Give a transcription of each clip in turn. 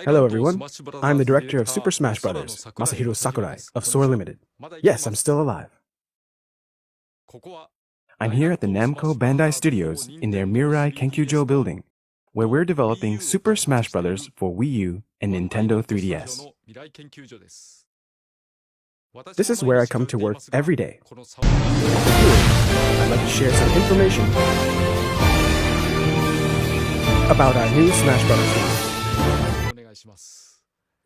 Hello everyone, I'm the director of Super Smash Bros., Masahiro Sakurai of Soar Limited. Yes, I'm still alive. I'm here at the Namco Bandai Studios in their Mirai Kenkyujo building, where we're developing Super Smash Bros. For Wii U and Nintendo 3DS. This is where I come to work every day. Here, I'd like to share some information about our new Smash Bros. Game.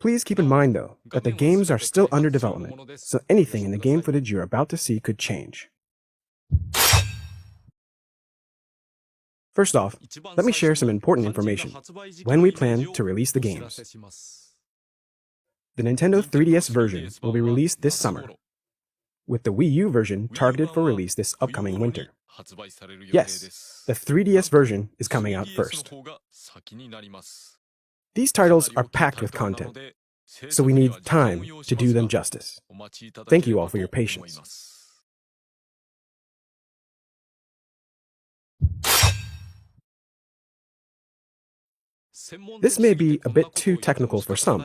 Please keep in mind, though, that the games are still under development, so anything in the game footage you're about to see could change. First off, let me share some important information when we plan to release the games. The Nintendo 3DS version will be released this summer, with the Wii U version targeted for release this upcoming winter. Yes, the 3DS version is coming out first. These titles are packed with content, so we need time to do them justice. Thank you all for your patience. This may be a bit too technical for some,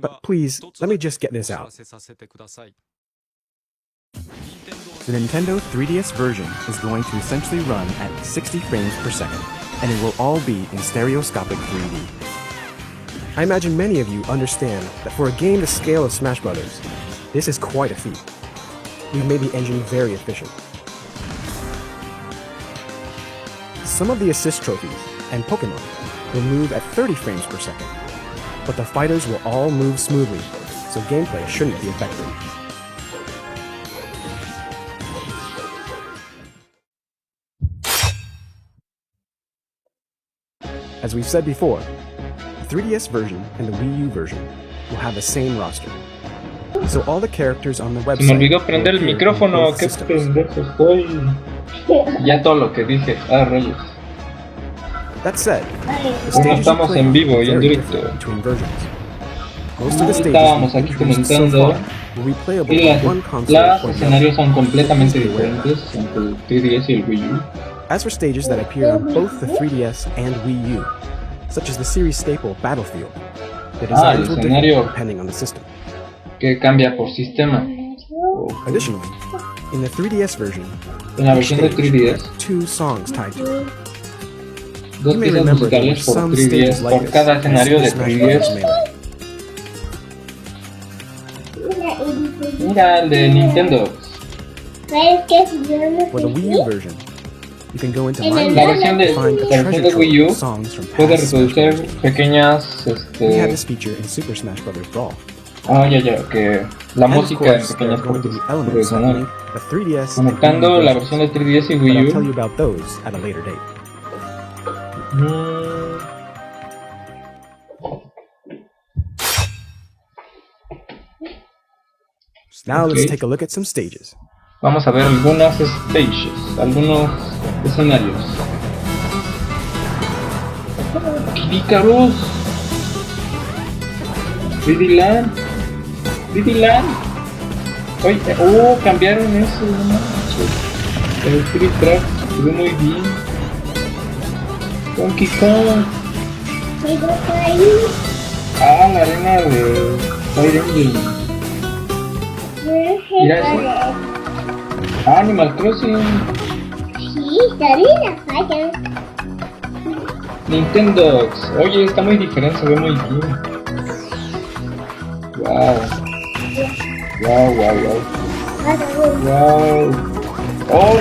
but please, let me just get this out. The Nintendo 3DS version is going to essentially run at 60 frames per second, and it will all be in stereoscopic 3D. I imagine many of you understand that for a game the scale of Smash Bros., this is quite a feat. We've made the engine very efficient. Some of the assist trophies and Pokémon will move at 30 frames per second, but the fighters will all move smoothly, so gameplay shouldn't be affected. As we've said before, the 3DS version and the Wii U version will have the same roster, so all the characters on the website. Se me olvidó prender el micrófono, qué pendejo estoy. Ya todo lo que dije, rayos. That said, como estamos en vivo y en directo. Estábamos aquí comentando y los escenarios son completamente diferentes entre el 3DS y el Wii U. As for stages that appear on both the 3DS and Wii U, such as the series staple Battlefield, the designs will differ depending on the system. Que cambia por sistema. Additionally, in the 3DS version, en la versión de 3DS, two songs tied to it. Dos piezas musicales por 3DS por cada escenario de 3DS. Mira el de Nintendo. For the Wii U version, you can go into My la versión de Wii U puede reproducir pequeñas We have this feature in Super Smash Bros. Brawl. Ya, que la música en pequeñas partes puede sonar. Conectando la versión de 3DS y Wii U. I'll tell you about those at a later date. Now let's take a look at some stages. Vamos a ver algunos escenarios. Kícaros, 3D Land. Oye, cambiaron eso, no. El 3 track se ve muy bien. Donkey Kong. La arena de Fire Emblem. Mira eso. Animal Crossing. Sí, también la falla. Nintendo. Oye, está muy diferente, se ve muy bien. Wow.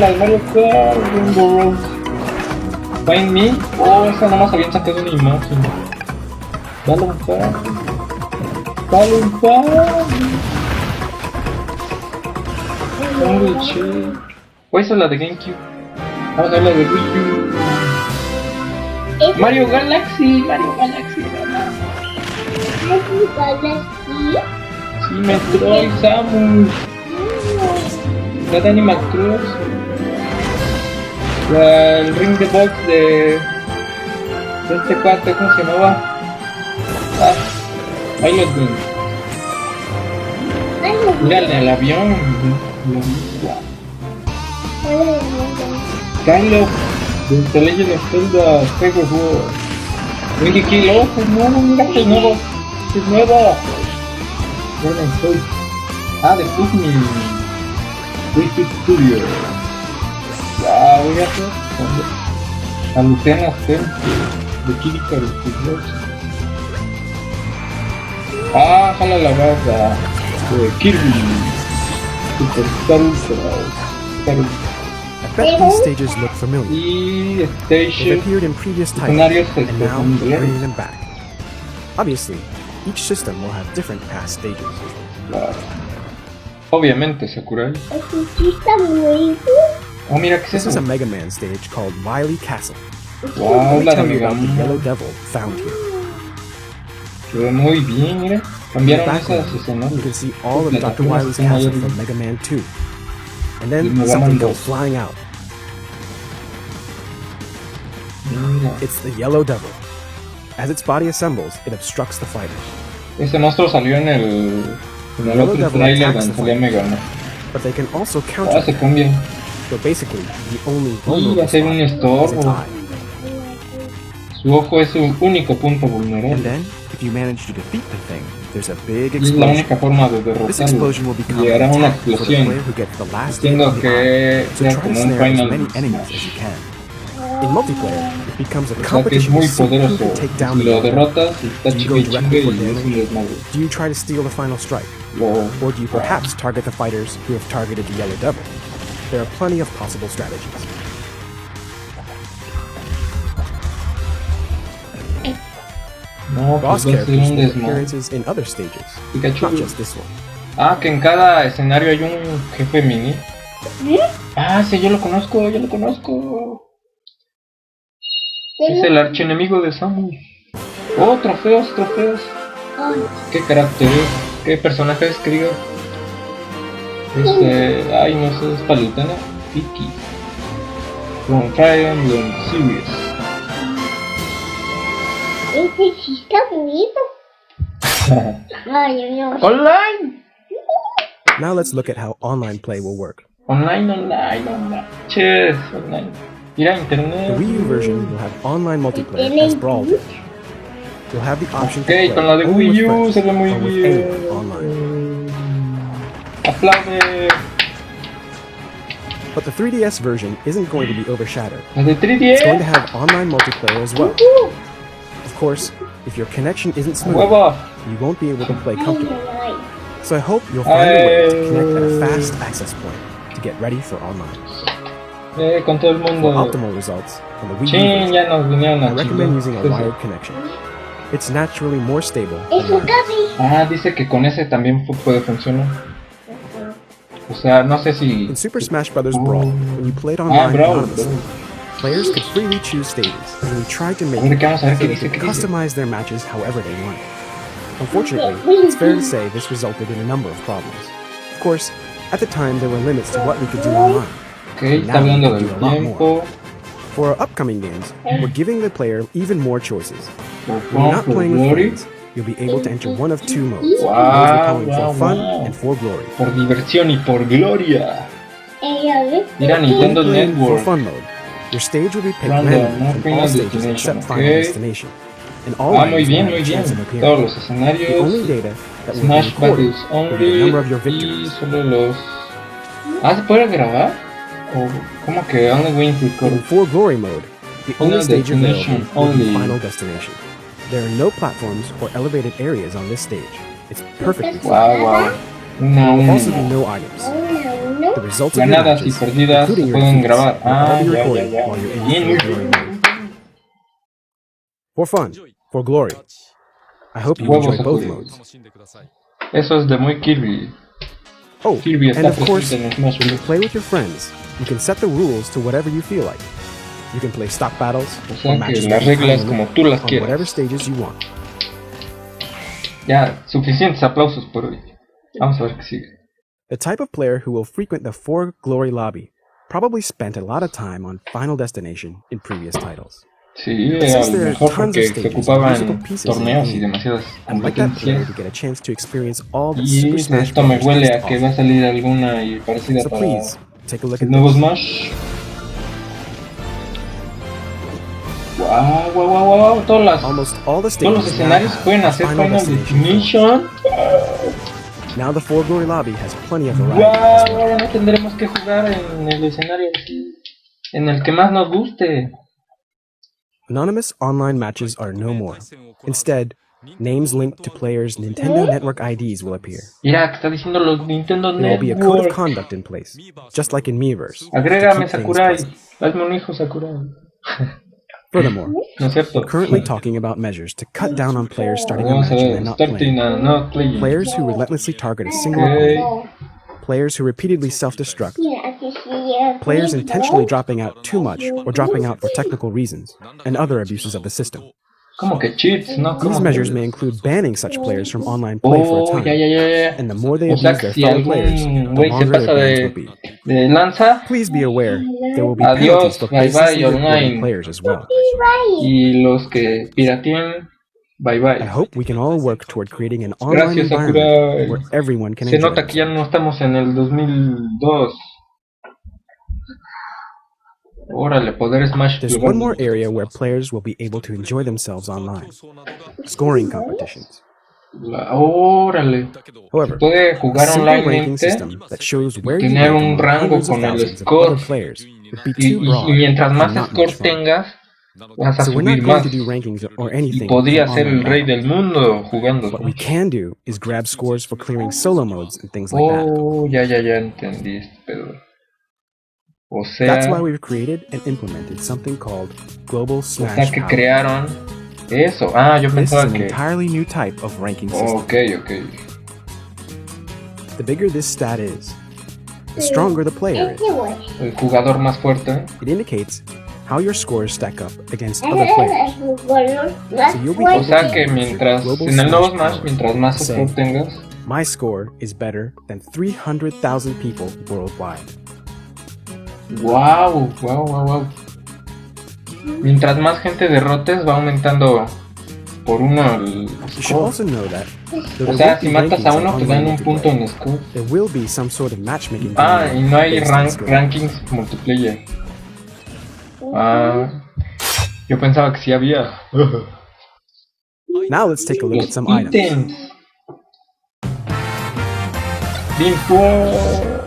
La de Mario Kart, Rainbow Road. Find Me. Esa nomás habían sacado una imagen. Dale un par. Esa es la de GameCube. Vamos a ver la de Wii U. Mario Galaxy. Sí, Metroid, Samus. La de Animal Crossing. El Ring the Box de este cuate, ¿cómo se llamaba? Ahí los vi. Mira el avión. Kylo de The Legend of Zelda Skyward Sword. Oye, qué loco, no, mira que es nuevo. Es nuevo. ¿Dónde estoy? Ah, de Pugni. Wifi Studio. Ya, voy a hacer. A Luciana de Kirika de Studios. Ah, jala la barra. De Kirby. Superstar Ultra. I bet these stages look familiar. Y They've Station. appeared in previous Escenarios titles, and now we're secundarios. bringing them back. Obviously, each system will have different past stages. Claro. Obviamente, Sakurai. Eso sí está muy Oh, mira, ¿qué es This is eso? a Mega Man stage called Wily Castle. Wow, Let me la de tell you Mega about the Yellow Man. Devil found here. Se ve muy bien, mira. In the Cambiaron background, esas escenas. you can see all of Las Dr. plataformas Wily's están ahí castle arriba. from Mega Man 2. And Y then Mega something Man goes 2. flying out. Mira. It's the Yellow Devil. As its body assembles, it obstructs the fighters. Este monstruo salió en el otro trailer donde salía Mega Man. But they can also Ah, counter se it. cambia. So basically, the only Y vulnerable va a ser un spot is its estorbo. eye. Su ojo es su único punto And vulnerable. then, if you manage to defeat the thing, there's a big Y es la explosion. única forma de This derrotarlo. explosion will become Llegará an una attack for the explosión. player who gets the last hit Entiendo on the eye. que So sea try to como un snare as final many enemies as smash. you can. In multiplayer, it becomes a O sea que es competition muy to see who poderoso. can take down Si the lo other. derrotas, está Do you chingue go y directly chingue for y es un damage? desmadre. Do you try to steal the final strike? Lo- Or do you perhaps target the fighters who have targeted the Yellow Devil? There are plenty of possible strategies. No, Boss pues va a ser characters un make desmadre. appearances in other stages, Pikachu. not just this one. Ah, que en cada escenario hay un jefe mini. Ah, sí, yo lo conozco, yo lo conozco. Es el archienemigo de Samus. Oh, trofeos, trofeos. ¿Qué caracteres? ¿Qué personajes, que digo? Ay, no sé, es Palutena. Iki. From Fire Emblem Series. Ese sí está bonito. Ay, Dios mío. Online. Now let's look at how online play will work. Online. Chess, online. Mira, The internet. Wii U version will have online multiplayer as Brawl did. You'll have the option to Ok, play con la de only Wii with U friends se ve muy or with bien. anyone online. Aplaude. But the 3DS version isn't going to be overshadowed. La de It's going to 3DS. have online multiplayer as well. Of course, if your connection isn't smooth, Huevo. you won't be able to play Ay, comfortably. ay, So I hope you'll find a way to connect at a fast access point to get ready for online. Con todo el For mundo. optimal results on the Wii U Chin, version, ya nos vinieron I a recommend chingar. using a wired connection. It's naturally more stable ay. than Eso wireless. casi. Ah, dice que con ese también puede funcionar. O sea, no sé si. In Super Smash Bros. Brawl, when you played Ah, online bravo, anonymously, players could freely choose stages, and we tried to make Hombre, it que vamos a ver so qué they dice, could qué dice. customize their matches however they want. Unfortunately, it's fair to say this resulted in a number of problems. Of course, at the time there were limits to what we could do online. Ok, está hablando del tiempo. For our upcoming games, we're giving the player even more choices. Por When you're not por playing with glory. friends, you'll be able to enter one of two modes. Modes we're Wow, calling wow, for fun wow. and for glory. Por diversión y por gloria. Mira, When Nintendo playing for Network. fun mode, your stage will be picked Random, randomly no from final all stages destination, except Final okay. Destination. And all Ah, muy items will bien, have muy a bien. chance of appearing. Todos los The only escenarios. data that will be Smash recorded Battles will be the number of your Only. Y victories. solo los. Ah, ¿se puede grabar? ¿O cómo que only win In record? For Glory mode, the Final only stage available Destination will be only. Final Destination. There are no platforms or elevated areas on this stage. It's perfectly flat. Wow, wow. Una a There will also be una. no items. The results of your Ganadas y matches, perdidas se including your pueden defeats, grabar. will all Ah, be ya, recorded ya, while you're ya. in Bien, muy For Glory bien. mode. For fun, for glory. I hope you Huevos enjoy both azules. modes. Eso es de muy Kirby. Oh, Kirby and está of course, presente en Smash when you Bros. play with your friends, you can set the rules to whatever you feel like. You can play stock battles O or sea que matches las with reglas time como limit tú las on whatever quieras. stages you want. Ya, suficientes aplausos por hoy. Vamos a ver qué sigue. The type of player who will frequent the For Glory lobby probably spent a lot of time on Final Destination in previous titles. Sí, But a since lo there are mejor tons of porque se stages and ocupaban musical pieces in the torneos y game, demasiadas I'd like that player competencias. to get a chance to experience all that Y Super Smash esto me Bros. huele has a to que va a offer. salir alguna y parecida So para please, take a look el at nuevo this. Smash. Wow, Wow. Almost all the Todos los stages now escenarios have pueden a hacer final Final destination. Destination. Now the Four Glory Lobby has plenty of variety. Wow, ahora no tendremos que jugar en el escenario en el que más nos guste. Anonymous online matches are no more. Instead, names linked to players' Nintendo Network IDs will appear. Mira, que está diciendo los Nintendo There will be a code of Network. conduct in place, just like in Miiverse, to Agrégame, keep things Sakurai. pleasant. Hazme un hijo, Sakurai. Furthermore, No es cierto. we're currently talking about measures to cut down on players starting a Vamos match a and ver. then not Starting playing. and not playing. Players who relentlessly target a single Okay. opponent. Players who repeatedly self-destruct. Players Players intentionally dropping out too much or dropping out for technical reasons, and other abuses of the system. Como que cheats, ¿no? These Como measures que... may include banning such players from online play for a Oh, time, ya. and the more they O sea abuse que their si fellow players, algún the güey se longer pasa their bans will be. de lanza Please be aware, there will be Adiós, penalties for bye bye, baselessly reporting online. players as well. y los que pirateen, bye I bye. hope we can all work toward creating an online Gracias, environment Sakurai. where everyone can Se enjoy nota que ya themselves. no estamos en el 2002. Órale, poder Smash. There's one more area where players will be able to enjoy themselves online: scoring competitions. Órale. However, Puede a jugar simple ranking online system that shows where you tener rank un among rango hundreds of con el thousands of score. other players would be y, too broad y mientras and más not score much fun. tengas, vas a So we're subir not going más. to do rankings or Y anything podrías from ser el online rey battle. del mundo jugando. What we can do is grab scores for clearing solo modes and things like that. Oh, ya entendí este pedo. O That's why sea we've created and implemented something called Global Smash que Power. crearon eso. Ah, yo This is pensaba an que... entirely new type of ranking system. Ok. The bigger this stat is, the stronger the player is. El jugador más fuerte. It indicates how your scores stack up against other players. So you'll be O able sea to que use your mientras Global en el nuevo Smash Smash, Power mientras más to score say, tengas, my score is better than 300,000 people worldwide. wow. Mientras más gente derrotes, va aumentando por uno el You should score. also know that though O there sea, won't si be matas rankings a in uno, te online dan un punto multiplayer, en score. there will be some sort of matchmaking Ah, going y on no hay based on skill. rankings multiplayer. Ah, yo pensaba que sí había. Now let's take a look Los at some items. ítems. Dimos.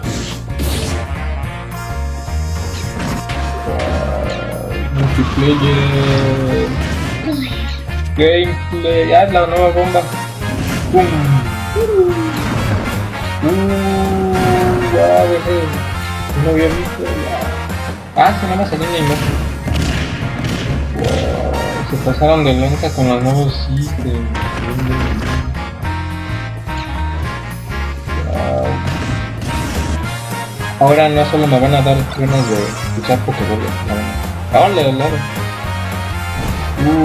Multiplayer. Gameplay. Ah, la nueva bomba. ¡Pum! Wow, ese no había visto. Ah, se nada más salió en la imagen. Wow, se pasaron de lanza con los nuevos ítems. Wow. Ahora no solo me van a dar ganas de escuchar Pokébolas, ¡Ole, al lado!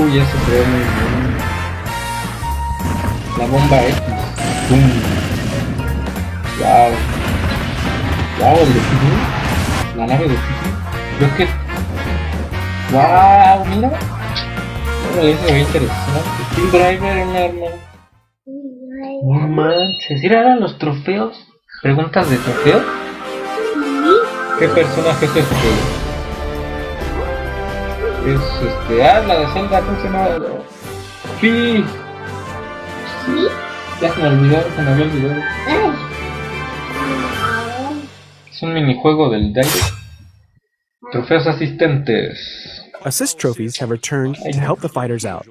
Uy, eso se ve muy bien. La bomba X. ¡Pum! ¡Wow! ¡Wow! El de Piggy. La nave de Piggy. Creo que... ¡Wow! Mira. Órale, eso se ve interesante. Steel Driver, un arma. No manches. ¿Ir a los trofeos? ¿Preguntas de trofeo? ¿Qué personaje es este? Es la de Zelda, ¿cómo se llama? Pi. Ya se me había olvidado. Es un minijuego del Darle. Trofeos asistentes. Assist trophies have returned to help the fighters out.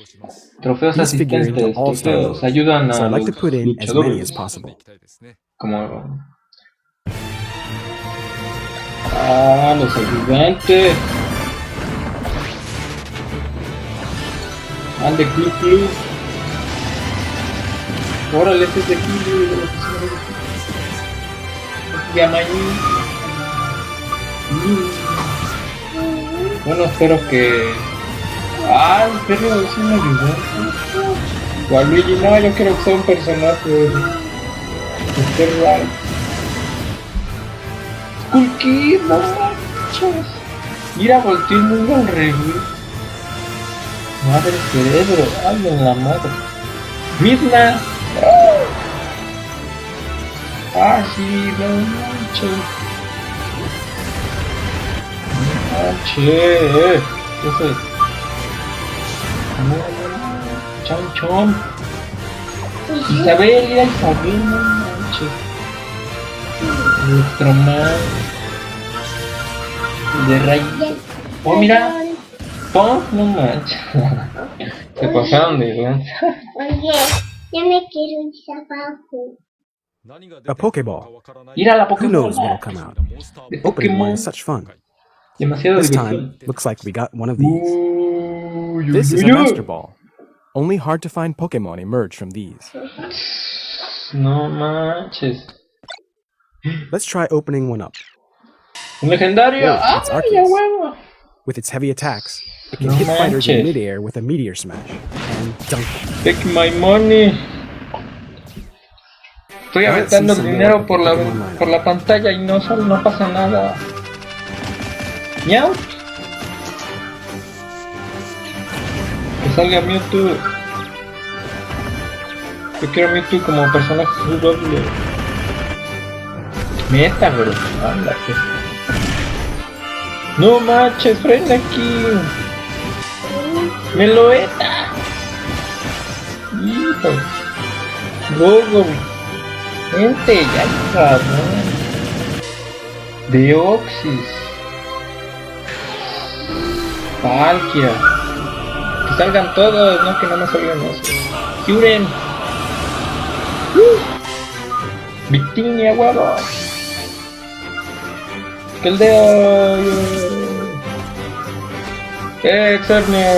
Trofeos These figure into asistentes, all-star trofeos, mode, ayudan so a I'd like to los put in as many luchadores. as possible. Como... Ah, los ayudantes. Al de Club Club. Órale, este es de Club. Yamaí. Bueno, espero que... Ah, el perro es un ayudante. Waluigi, no, yo quiero que sea un personaje. Este right. Skull Kid, no manches. Mira, volteó el mundo al revés. Madre cerebro, ay en la madre. Midna. Ah, sí, no manches. No manches. Chom chom. Isabel, era Isabel, no manches. Electroman. De rayo. Oh, mira. Pon, no manches. Se pasaron de lanza. Oye, ya me quiero ir abajo. A Pokeball. Mira la Who Pokémon. knows what'll come out? De Opening one Pokémon. is such fun. Demasiado This divertido. time, looks like we got one of these. Uy, This uy, is a uy. Master Ball. Only hard to find Pokemon emerge from these. No manches. Let's try opening one up. Un legendario. Oh, it's ¡Ay, Arceus. a huevo! With its heavy attacks, it can No hit fighters in manches. midair with a meteor smash and dunk them. Take my money. Estoy aventando el dinero por la pantalla y no pasa nada. Miau. Que salga Mewtwo. Yo quiero a Mewtwo como personaje jugable. Meta, bro. Ándate. No manches, frena aquí. Meloeta. Hijo. Gogo. Gente, ya cabrón. Deoxys. Palkia. Que salgan todos, no que no me salgan esos. Kyurem. Victinia, huevo. Que el dedo. Exernia.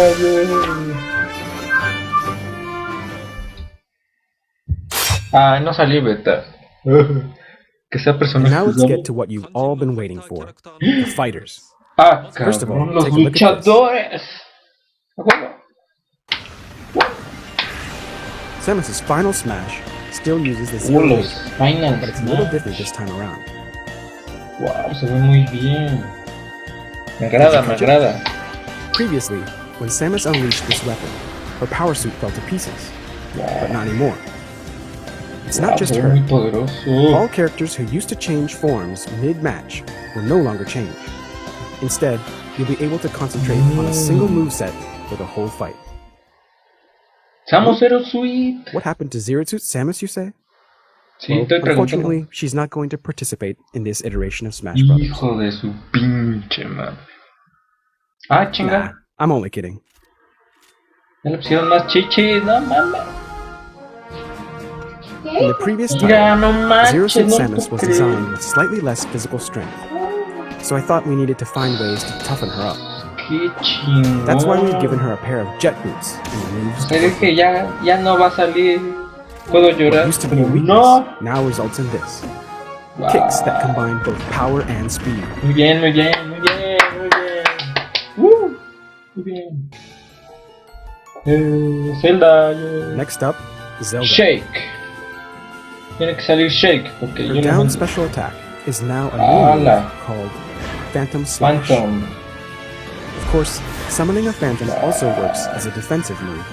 Ah, no salí beta. Que sea And personaje. now let's jugable. get to what you've all been waiting for, the fighters. Ah, First of all, cabrón, los take a look at this. luchadores. A huevo. Samus's final smash still uses the zero Los laser, finals. but it's a little different this time around. Wow, se ve muy bien. Me agrada. Previously, when Samus unleashed this weapon, her power suit fell to pieces, but not anymore. It's not just se ve her. muy poderoso. All characters who used to change forms mid-match will no longer change. Instead, you'll be able to concentrate on a single moveset for the whole fight. Samus Zero Sweet. What happened to Zero Suit Samus, you say? Sí, estoy preguntando. Unfortunately, she's not going to participate in this iteration of Smash Bros. Hijo de su pinche madre. Ah, chinga. Nah, I'm only kidding. Ya le pusieron más chichis, no mames. In the previous Mira, time, no Zero manches, Suit no Samus puedo was creer. designed with slightly less physical strength, so I thought we needed to find ways to toughen her up. Qué chingón. That's why we've given her a pair of jet boots and removed Pero es que ya no va a salir. Puedo what llorar, used to be a pero weakness no. now results in this. Wow. Kicks that combine both power and speed. Muy bien, muy bien, muy bien, muy bien. Muy bien. Zelda. Next up, Zelda. Shake. Tiene que salir Shake porque Her yo down no. special attack is now a new Ala. move called Phantom Slash. Phantom. Of course, summoning a phantom also works as a defensive move.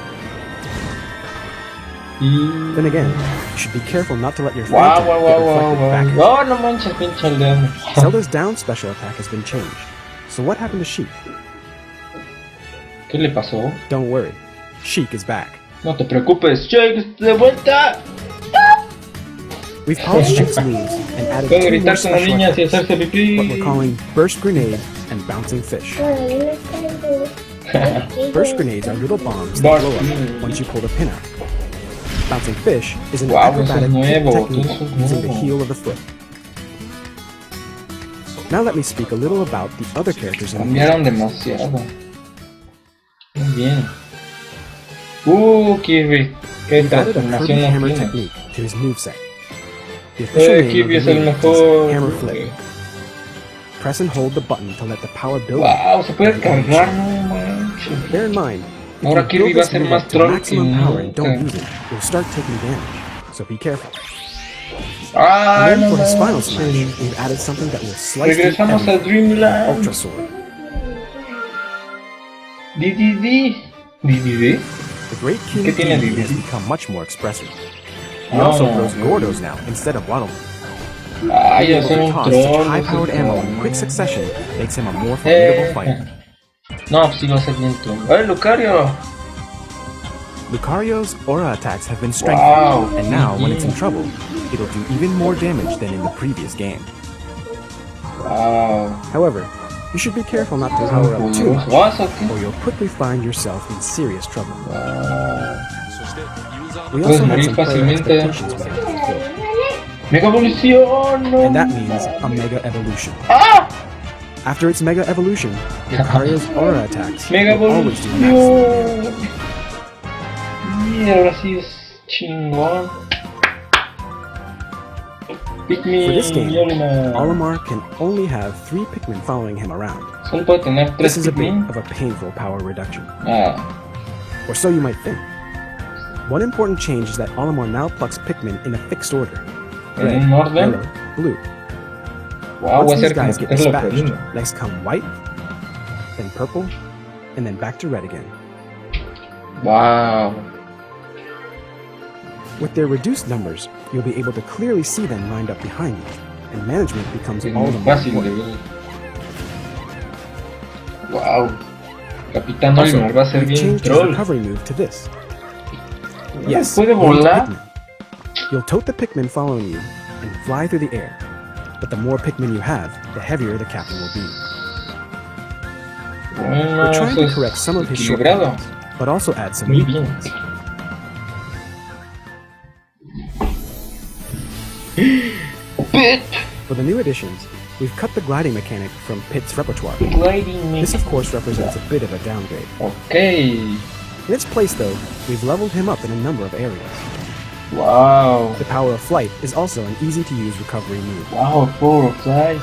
Y. Then again, you should be careful not to let your Wow, phantom wow, get wow, wow, reflected back at you. wow. Oh, no manches, pinche aldeano. Zelda's down special attack has been changed. So what happened to Sheik? ¿Qué le pasó? Don't worry, Sheik is back. No te preocupes, Shake, de vuelta. We've polished Sheik's moves and added Pueden 2 more gritar con las special niñas y attacks, hacerse pipí. what we're calling Burst Grenade and Bouncing Fish. Burst grenades are little bombs that blow up once you pull the pin out. Bouncing Fish is an Wow, eso es acrobatic kick nuevo, technique eso es using the nuevo. heel of the foot. Now let me speak a little about the other characters in the game. Cambiaron demasiado. Muy bien. Kirby. Qué We've added a Kirby transformación hammer no tienes. technique to his moveset. The official name of Kirby the es el move mejor. is Hammer Flip. Press and hold the button to let the power build up. Wow, se puede cargar, no manches. Bear in mind, if Ahora you Kirby build va a this ser move más up to troll que maximum power and don't nunca. use it, you'll start taking damage. So be careful. Ay, And then no for his final smash, manches. we've added something that will slice through Regresamos a everything. Dreamland. Ultra Sword. DDD. The Great King ¿Qué tiene King has Didi? become much more expressive. He Oh. also throws Gordos now instead of Waddle. Ay, Being ya able son to un toss such troll. high-powered ammo in quick succession makes him a more formidable fighter. No, pues sí va a ser bien troll. ¡Ay, Lucario! Lucario's aura attacks have been strengthened, Wow, and now sí, when it's in sí. trouble, it'll do even more damage than in the previous game. Wow. However, you should be careful not to power up too much, ¿Vas o qué? or you'll quickly find yourself in serious trouble. Wow. We Puedes also had morir some player fácilmente. expectations we had to fulfill, Mega evolución, no. and that means a Mega Evolution. ¡Ah! After its Mega Evolution, Lucario's aura attacks Mega will always do maximum damage. evolución. Y ahora sí es chingón. Pikmin, For this game, Yolima. Olimar can only have 3 Pikmin following him around. Solo puede tener 3 This is a bit Pikmin. of a painful power reduction, Ah, or so you might think. One important change is that Olimar now plucks Pikmin in a fixed order. Red, ¿en orden? yellow, blue. Wow, voy a Once these hacer como guys que get es lo dispatched, primero. next come white, then purple, and then back to red again. Wow. With their reduced numbers, you'll be able to clearly see them lined up behind you, and management becomes Es all muy the more fácil de important. ver. Wow. Capitán Also, Olimar va a ser we've bien changed his troll. recovery move to this. Yes, puede named volar. Pikmin. You'll tote the Pikmin following you and fly through the air. But the more Pikmin you have, the heavier the captain will be. Bueno, We're trying eso to es correct some of his equilibrado. shortcomings, but also add some Muy new bien. ones. Pit. For the new additions, we've cut the gliding mechanic from Pit's repertoire. Gliding This, of course, represents a bit of a downgrade. Okay. In its place, though, we've leveled him up in a number of areas. Wow. The power of flight is also an easy-to-use recovery move. Wow, power of flight.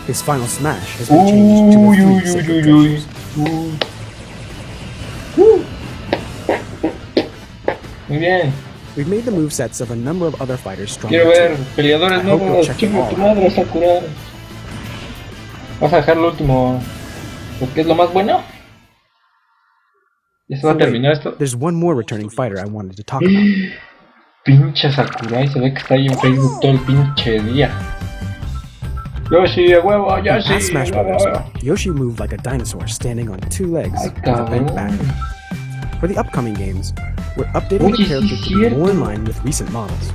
His final smash has been changed to Uy, the uy, three uy, sacred uy, uy. treasures. Muy bien. We've made the movesets of a number of other fighters stronger Quiero ver too. peleadores I hope you'll nuevos. check them Chingo all tu out. madre, Sakura. ¿Vas a dejar lo último? ¿Porque es lo más bueno? ¿Ya se va a So wait, terminar esto? there's one more returning fighter I wanted to talk about. Pinche Sakurai, se ve que está ahí en Facebook todo el pinche día. Yoshi, a huevo, In Yoshi, past Smash a Brothers, huevo. Yoshi moved like a dinosaur standing on 2 legs Ay, with a bent back. cabrón. For the upcoming games, we're updating Oye, the sí character es to be more in cierto. line with recent models.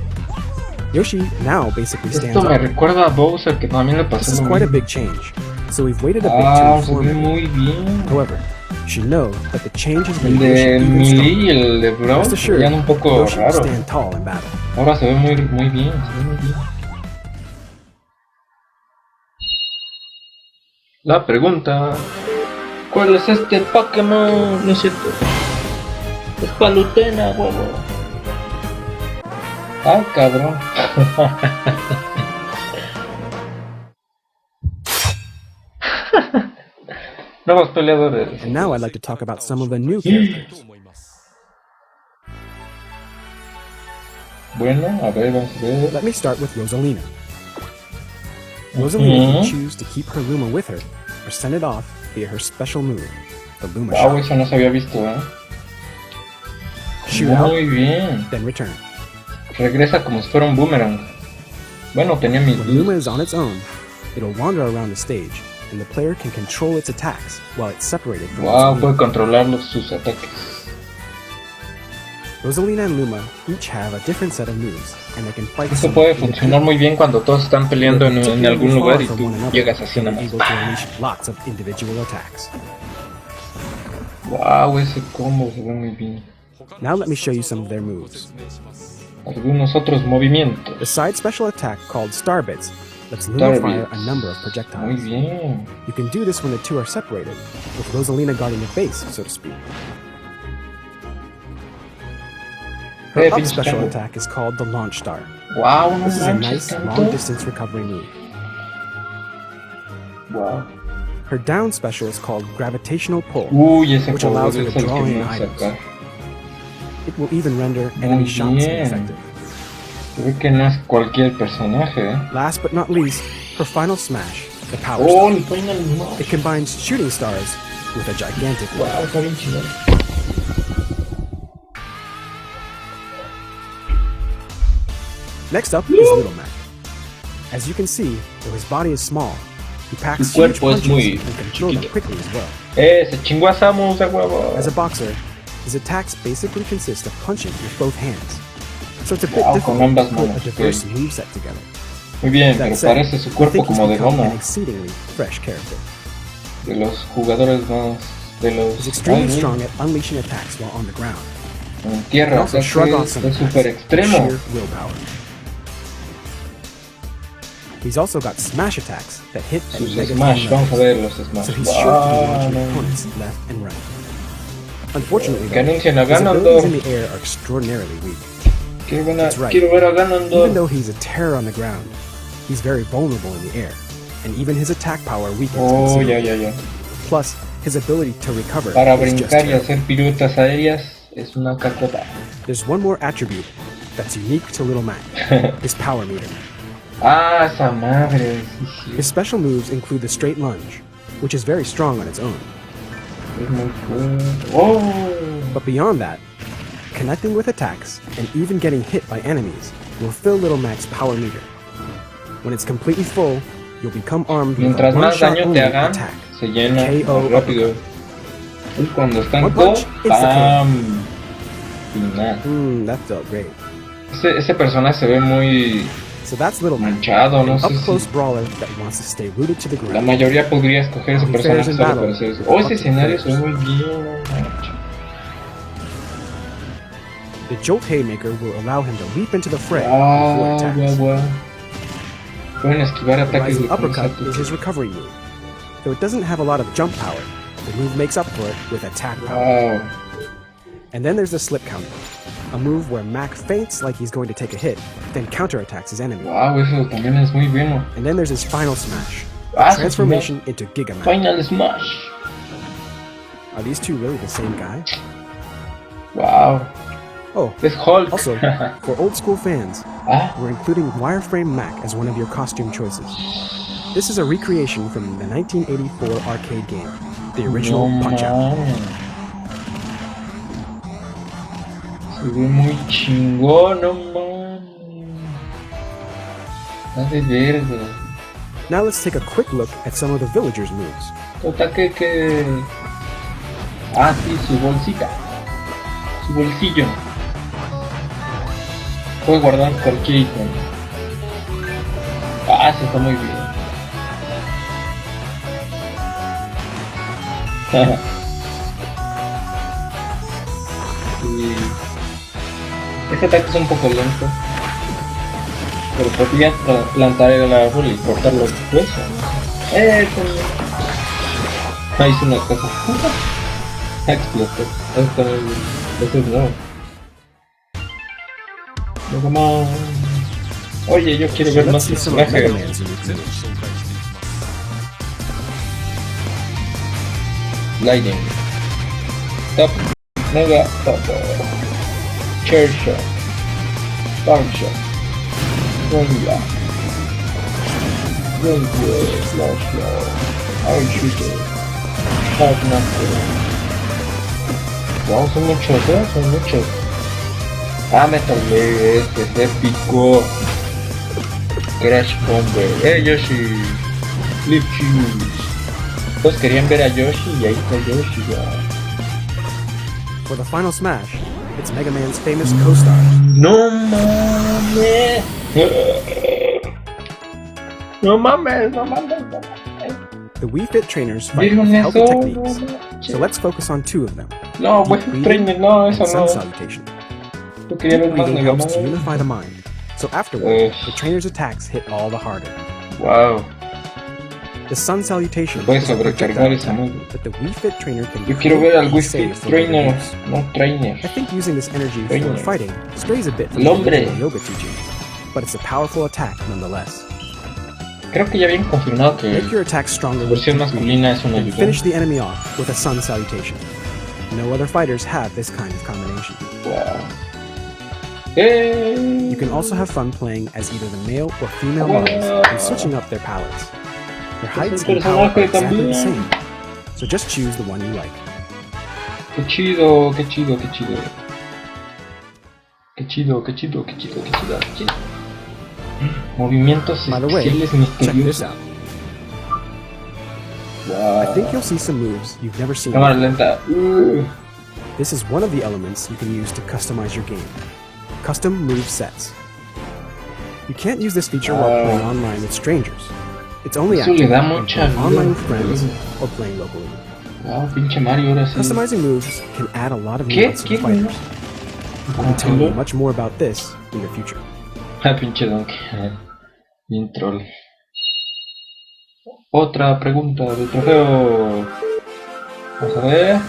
Yoshi now basically stands Esto me up. recuerda a Bowser, que también le This pasó is lo quite a mismo. big change, so we've waited a bit Ah, to se inform ve you. muy bien. However, you should know that the change has El made de Yoshi even Melee stronger. y el de Brawl Rest se assured, veían un poco Yoshi will raros. stand tall in battle. Ahora se ve muy bien, se ve muy bien. La pregunta: ¿cuál es este Pokémon? No es cierto. Es Palutena, huevo. Ah, cabrón. Nuevos peleadores. And now I'd like to talk about some of the new characters. Bueno, a ver, vamos a ver. Let me start with Rosalina. Rosalina can Mhm. choose to keep her Luma with her, or send it off via her special move, the Luma Wow, Shot. eso no se había visto, ¿eh? Shoot out, Muy bien. then return. Regresa como si fuera un boomerang. Bueno, tenía mis When Luma dudas. is on its own, it'll wander around the stage, and the player can control its attacks while it's separated from Wow, its puede Luma. controlar sus ataques. Rosalina and Luma each have a different set of moves, and they can fight Esto some puede funcionar muy bien cuando todos están peleando en algún lugar y tú llegas así and nada are más. able to unleash lots of individual attacks. Wow, ese combo se ve muy bien. Now let me show you some of their moves. Algunos otros movimientos. The side special attack called Star Bits lets Luma Star fire Bits. a number of Muy projectiles. bien. You can do this when the two are separated, with Rosalina guarding the base, so to speak. Her up pinche special combo. attack is called the Launch Star. Wow, no This is a manches nice, tanto. long-distance recovery move. Wow. Her down special is called Gravitational Pull. Uy, ese Which poder allows her es to el draw que in me items. saca. It will even render enemy shots bien. ineffective. Se ve que no es cualquier personaje, ¿eh? Last but not least, her final smash, the Power Oh, Star. el final no. It combines shooting stars with a gigantic one. Wow, está bien chido. Next up is Little Mac. As you can see, though his body is small, he packs Su huge cuerpo es punches muy and can throw them chiquito. quickly as well. Se chingó a Samus de huevo. As a boxer, his attacks basically consist of punching with both hands. So it's a bit Wow, con difficult to ambas put a manos, diverse ok. moveset together. Muy bien, That pero said, parece su I cuerpo think he's como de become an goma. exceedingly fresh character. De los jugadores más... De los... He's extremely Ay, strong at unleashing attacks while on the ground. en He can tierra, o also sea, shrug off es some súper attacks with extremo. sheer willpower. He's also got smash attacks that hit at Sus mega smash, levels, vamos a ver los smash. so he's sure to be launching no. opponents left and right. Unfortunately, though, Greninja his ganando. abilities in the air are extraordinarily weak. That's right. Quiero ver a ganando. Even though he's a terror on the ground, he's very vulnerable in the air, and even his attack power weakens Oh, ya, considerably. ya, ya. Plus, his ability to recover Para is just brincar y terrible. hacer piruetas aéreas es una cacota. There's one more attribute that's unique to Little Mac, his power meter. Ah, esa madre. Sí, sí. His special moves include the straight lunge, which is very strong on its own. Es muy fuerte. Oh. But beyond that, connecting with attacks and even getting hit by enemies will fill Little Mac's power meter. When it's completely full, you'll become armed with a Mientras más one-shot daño only te hagan, attack. se llena KO más rápido. Y cuando están One go, punch, ¡pam! Final. That felt great. Ese personaje se ve muy So that's Little Mac, manchado, an no sé up-close si... brawler that wants to stay rooted to the La ground. mayoría podría escoger ese He personaje fares in solo battle. para hacer eso. Oh, ese escenario se ve muy bien, no manches. The Jolt Haymaker will allow him to leap into the fray before Ah, attacks. guau, guau. Pueden esquivar The ataques rising de uppercut concepto. is his recovery move. Though it doesn't have a lot of jump power, the move makes up for it with attack power. Wow. And then there's the slip counter, a move where Mac feints like he's going to take a hit, then counterattacks his enemy. Wow, eso también es muy bueno. And then there's his final smash, Ah, a transformation into Giga Mac. Final Smash. Are these two really the same guy? Wow. Oh, Es Hulk. also, for old school fans, Ah, we're including Wireframe Mac as one of your costume choices. This is a recreation from the 1984 arcade game, the original no Punch-Out. mames. Se ve muy chingón, no mames. Está de verga. Now let's take a quick look at some of the villagers' moves. Total que... Ah, sí, su bolsita. Su bolsillo. Puede guardar cualquier ítem. Ah, sí, está muy bien. Y... Este ataque es un poco lento. Pero podría plantar el árbol y cortarlo después. Ah, hice una cosa. Explotó. Esto es nuevo. Luego más. Oye, yo quiero ver más Let's see some of Mega personajes. Man's unique moves. Lightning. Top. Mega Top. Chair Shot. Power Shot. Greninja. Greninja. Flash Shot. Power Shooter. Hard Knuckle. Wow, son muchos, son muchos. Ah, me tardé, este es épico. Crash Bomber. Yoshi. Flip Shoes. Todos querían ver a Yoshi y ahí está Yoshi ya. For the final smash, it's Mega Man's famous co-star. No mames. No mames, no mames, no mames. The Wii Fit trainers fight with ¿Vieron healthy eso? techniques, No so let's focus on two of them. No, Deep Wii breathing Trainer, no, eso and Sun no. Salutation. Yo quería ver Deep más breathing Mega helps to Man. unify the mind, so afterward, Ugh. the trainer's attacks hit all the harder. Wow. The Sun Salutation Puedes is a sobrecargar projectile esa attack madre. that the Wii Fit trainer can Yo quiero ver al completely Wii save Fit from later Trainer, use. no Trainer. I think using this energy for Trainer. fighting strays a bit from El the hombre. original yoga teaching, but it's a powerful attack nonetheless. Creo que ya habían confirmado que Make your attacks stronger la with versión deep breathing, masculina es una then ayuda. finish the enemy off with a Sun Salutation. No other fighters have this kind of combination. Wow. You can also have fun playing as either the male or female models and switching up their palettes. Their heights and power are exactly the same, so just choose the one you like. Qué chido, qué chido, qué chido. Qué chido, qué chido, qué chido, qué chido, qué chido. Movimientos By the way, especiales check this misteriosos. out. I think you'll see some moves you've never seen Cámara before. lenta. This is one of the elements you can use to customize your game. Custom move sets. You can't use this feature while playing online with strangers. It's only Eso active le da when mucha playing online with vida. friends or playing locally. Wow, pinche Mario, ahora sí. Customizing moves can add a lot of ¿Qué? nuance to the ¿Qué? fighters. I'll be telling you much more about this in the future. Ah, pinche donkey. Bien troll. Otra pregunta de trofeo. Vamos a ver.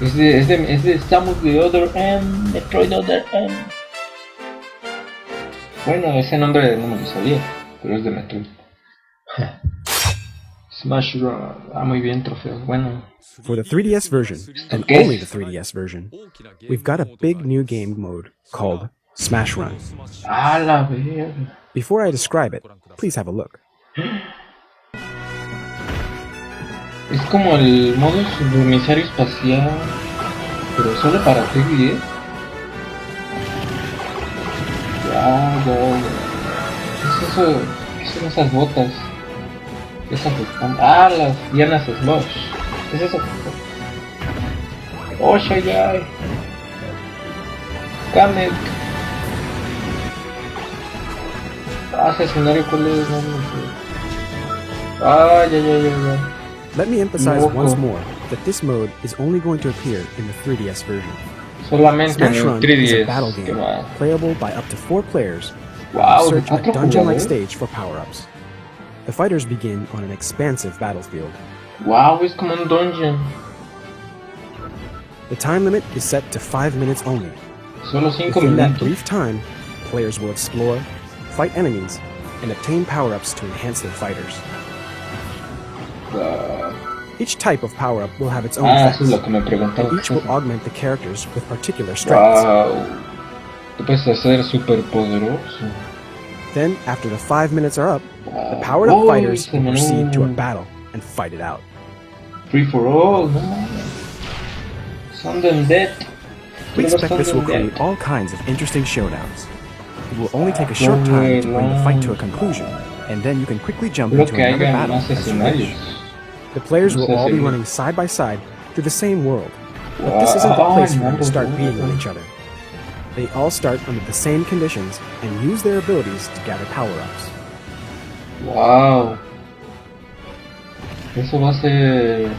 Es de Samus de Other M. Metroid Other M. Bueno, ese nombre no me lo sabía, pero es de Metroid. Smash Run. Ah, muy bien, trofeo. Bueno. For the 3DS version, and Okay. only the 3DS version, we've got a big new game mode called Smash Run. A la verga. Before I describe it, please have a look. Es como el modo subemisario espacial, pero solo para 3DS. Ya. ¿Qué es eso? ¿Qué son esas botas? Esas están. Ah, las dianas Slush. ¿Qué es eso? Oh, Shayai. Kamek. Ah, ese escenario, ¿cuál es? No, no sé. Ah, ya. Let me emphasize Loco. once more that this mode is only going to appear in the 3DS version. Solamente en Smash el Run is a 3DS. battle Qué game, mal. playable by up to 4 players. Wow, Search a 4 dungeon-like jugadores. stage for power-ups. The fighters begin on an expansive battlefield. Wow, es como un dungeon. The time limit is set to 5 minutes only. Solo 5 Within that minutos. brief time, players will explore, fight enemies, and obtain power-ups to enhance their fighters. Each type of power-up will have its own Ah, eso es effects, lo que me preguntaba. and each will augment the characters with particular strengths. Wow. Te puedes hacer super poderoso. Then, after the 5 minutes are up, the Wow. powered-up Oh, fighters se will me proceed to a no. battle and fight it out. Free for all, no mames. Son them dead. We expect this will create all kinds of interesting showdowns. It will only take a short time to bring the fight to a conclusion, and then you can quickly jump Creo into que another haya battle más as you escenarios. wish. The players will No sé all be si- running side by side through the same world, but this isn't the place for them to start beating on each other. They all start under the same conditions and use their abilities to gather power-ups. Wow. Eso va a ser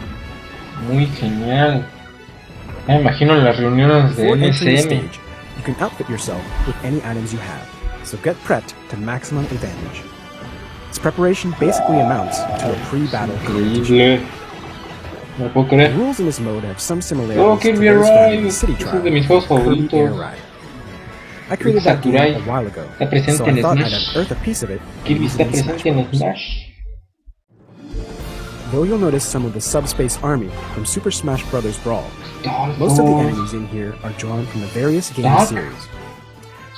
muy genial. Me imagino en las reuniones de Before entering the NSM. stage, you can outfit yourself with any items you have, so get prepped to maximum advantage. This preparation basically amounts to a pre-battle competition. Increíble. No puedo The creer. rules in this mode have some Oh, similarities to Kirby those found in Arrive. the City Ese Trial, es de mis juegos Kirby Air favoritos. Ride. I created that game Sakurai. a while ago, Está presente so I en thought I'd Smash. unearth a piece of it and Kirby use está it in Smash presente en Bros. Smash. Though you'll notice some of the Subspace Army from Super Smash Bros. Brawl, most of the enemies in here are drawn from the various game Dark. series.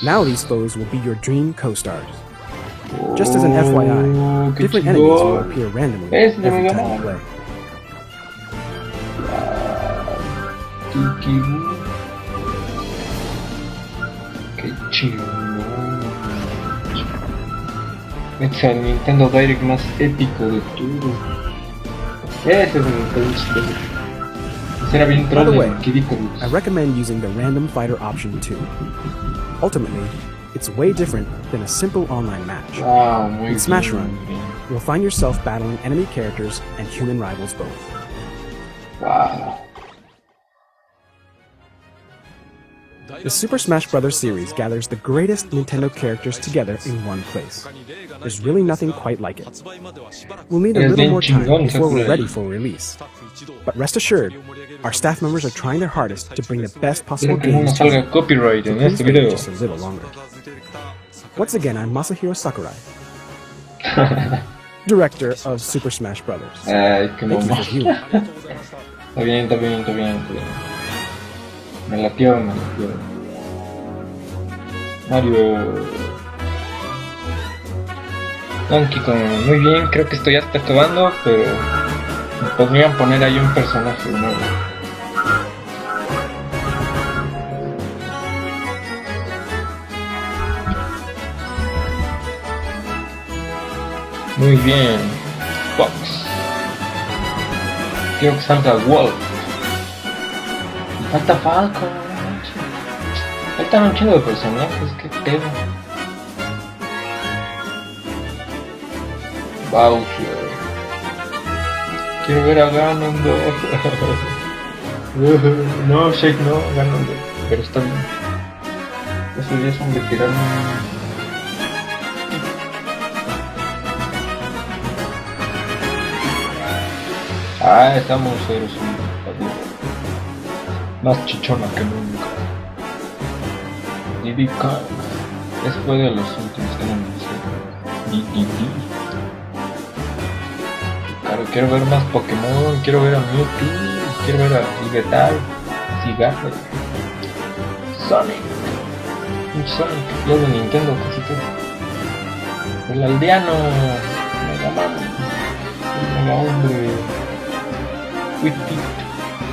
Now these foes will be your dream co-stars. Just as an FYI, Oh, qué different enemies will chingón. appear randomly Es de every Mega time you Man. play. Kiki. Qué chingón. Es el Nintendo Direct más épico de todo. Ese es el Nintendo chistoso. Ese era bien By the troll way, en Kid I Icarus. recommend using the random fighter option too. Ultimately, it's way different than a simple online match. Wow, muy In Smash bien. Run, you'll find yourself battling enemy characters and human rivals both. Wow. The Super Smash Bros. Series gathers the greatest Nintendo characters together in one place. There's really nothing quite like it. We'll need a Es little bien more time chingón, before we're Sakurai. ready for release. But rest assured, our staff members are trying their hardest to bring the best possible Espero que no games nos to you. salga copyright So en please este wait video. just a little longer. Once again, I'm Masahiro Sakurai, director of Super Smash Bros. Ay, qué Thank you mamá. for viewing. Está bien, está bien, está bien, está bien. Me latió, me latió. Mario. Donkey Kong, muy bien, creo que esto ya está acabando, pero me podrían poner ahí un personaje nuevo. Muy bien. Fox. Quiero que salga Wolf. Falta Falcon. Faltan un chingo de personajes, qué pedo. Bowser. Quiero ver a Ganondorf. No, Shake no, Ganondorf. Pero está bien. Eso ya es un veterano. Ah, estamos eres un más chichona que nunca. Diddy Kong. Ese fue de los últimos que no me hicieron. Claro, quiero ver más Pokémon, quiero ver a Mewtwo, quiero ver a Libertad, Cigarro, Sonic, los de Nintendo, casi todo. El aldeano, Mega Man, el Mega Hombre,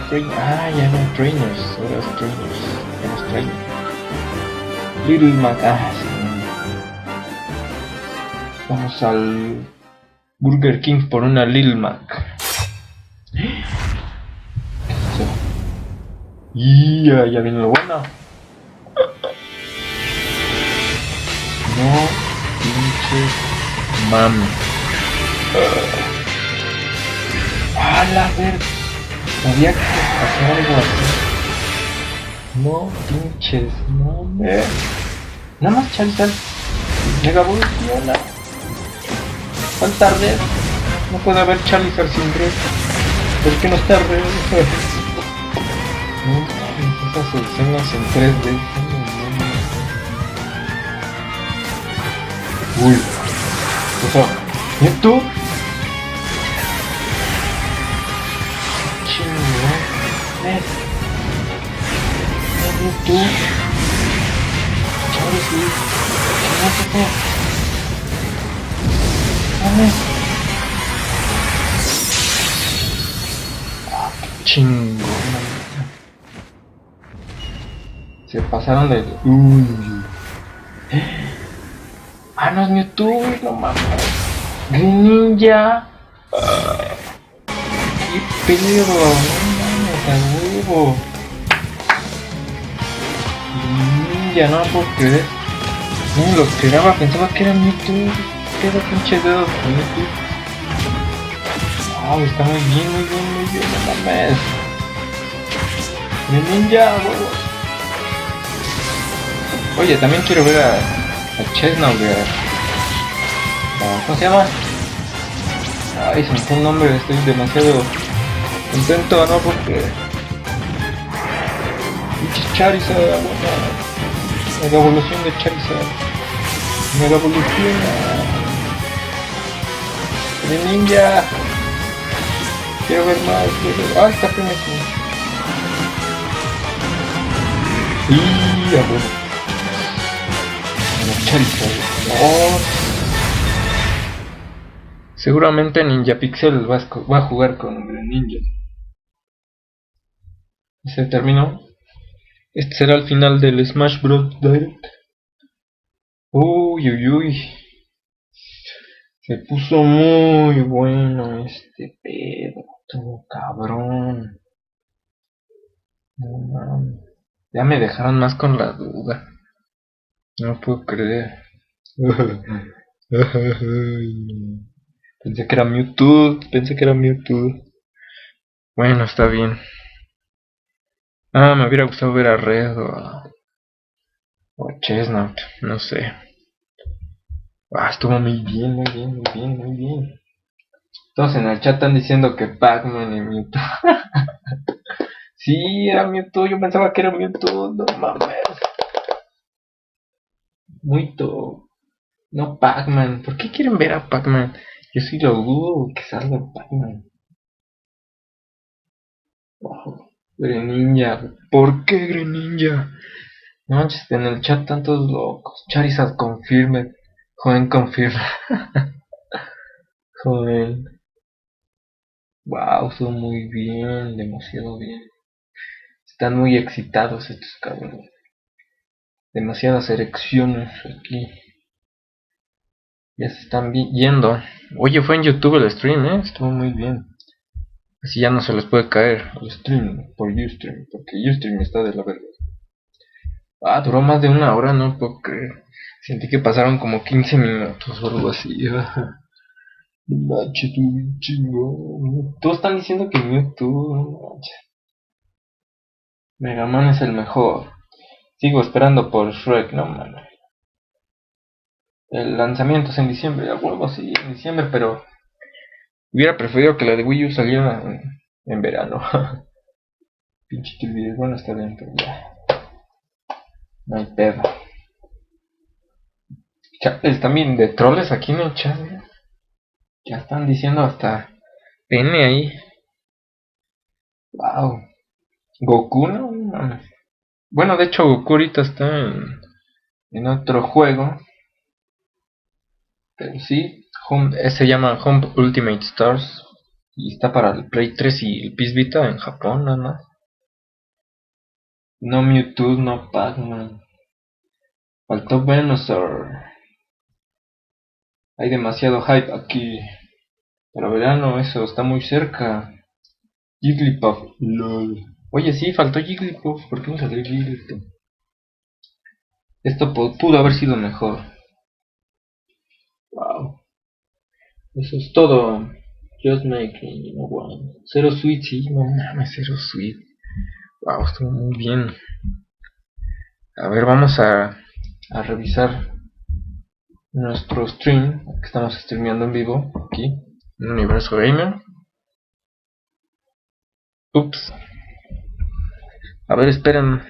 ya no Trainers, ahora es Trainers, ya no es Trainers. Little Mac, sí. Vamos al Burger King por una Little Mac. ¿Qué es eso? Ya viene lo bueno. No pinches mami. A la ver. Sabía que pasaba algo así. No pinches mami. Nada más Charizard. Mega evoluciona. Falta red. No puede haber Charizard sin red. ¿Por qué no está red? No, esas escenas en 3D. Uy. Eso. ¿Mewtwo? Chingón. Mewtwo. Charizard. Chingón. Se pasaron de... no es Mewtwo, no mames. Greninja. Qué pedo, no mames, a huevo. Greninja, no puedo creer. No lo esperaba, pensaba que era Mewtwo. ¿Qué era pinche dedo de Mewtwo? Está muy bien, no mames. Greninja, huevos. Oye, también quiero ver a Chestnut, ¿cómo se llama? Se me fue un nombre, estoy demasiado contento, ¿no? Porque Charizard, mega evolución de Charizard, mega evolución de Ninja. Quiero ver más, está Primeras. Bueno. Charizard. Seguramente Ninja Pixel va a jugar con Greninja. Se terminó. Este será el final del Smash Bros. Direct. Se puso muy bueno este pedo. Todo cabrón. No mames. Ya me dejaron más con la duda. No puedo creer. Pensé que era Mewtwo. Bueno, está bien. Me hubiera gustado ver a Red o a Chestnut, no sé. Estuvo muy bien. Todos en el chat están diciendo que Pac-Man y Mewtwo. Sí, era Mewtwo, yo pensaba que era Mewtwo, no mames. Mewtwo, no Pac-Man. ¿Por qué quieren ver a Pac-Man? Yo sí lo dudo que salga Pac-Man. Greninja, ¿por qué Greninja? No manches, en el chat tantos locos. Charizard confirme. Joven confirma. Joven. Son muy bien, demasiado bien. Están muy excitados estos cabrones. Demasiadas erecciones aquí. Ya se están yendo. Oye, fue en YouTube el stream, estuvo muy bien. Así ya no se les puede caer el stream por Ustream, porque Ustream está de la verga. Ah, duró más de 1 hora, no puedo creer. Sentí que pasaron como 15 minutos o algo así. Macho, tu chingo. Todos están diciendo que Mewtwo. Mega Man es el mejor. Sigo esperando por Shrek, no man. El lanzamiento es en diciembre, a huevo sí, en diciembre, pero hubiera preferido que la de Wii U saliera en verano. Pinche TV, bueno, está bien, pero ya. No hay pedo. Chales también de troles aquí en el chat. Ya están diciendo hasta pene ahí. Wow. Goku, no mames. Bueno, de hecho, Goku ahorita está en otro juego. Pero sí, se llama Home Ultimate Stars. Y está para el Play 3 y el PS Vita en Japón, nada más. No Mewtwo, no Pac-Man. Faltó Venusaur. Hay demasiado hype aquí. Pero verano, eso está muy cerca. Jigglypuff, lol. Oye, sí, faltó Jigglypuff. ¿Por qué no salió Jigglypuff? Esto pudo haber sido mejor. Wow. Eso es todo. Just making one. Zero sweet, sí, no mames, zero sweet. Wow, estuvo muy bien. A ver, vamos a revisar nuestro stream que estamos streameando en vivo aquí en Universo Gamer. Ups. A ver, esperen.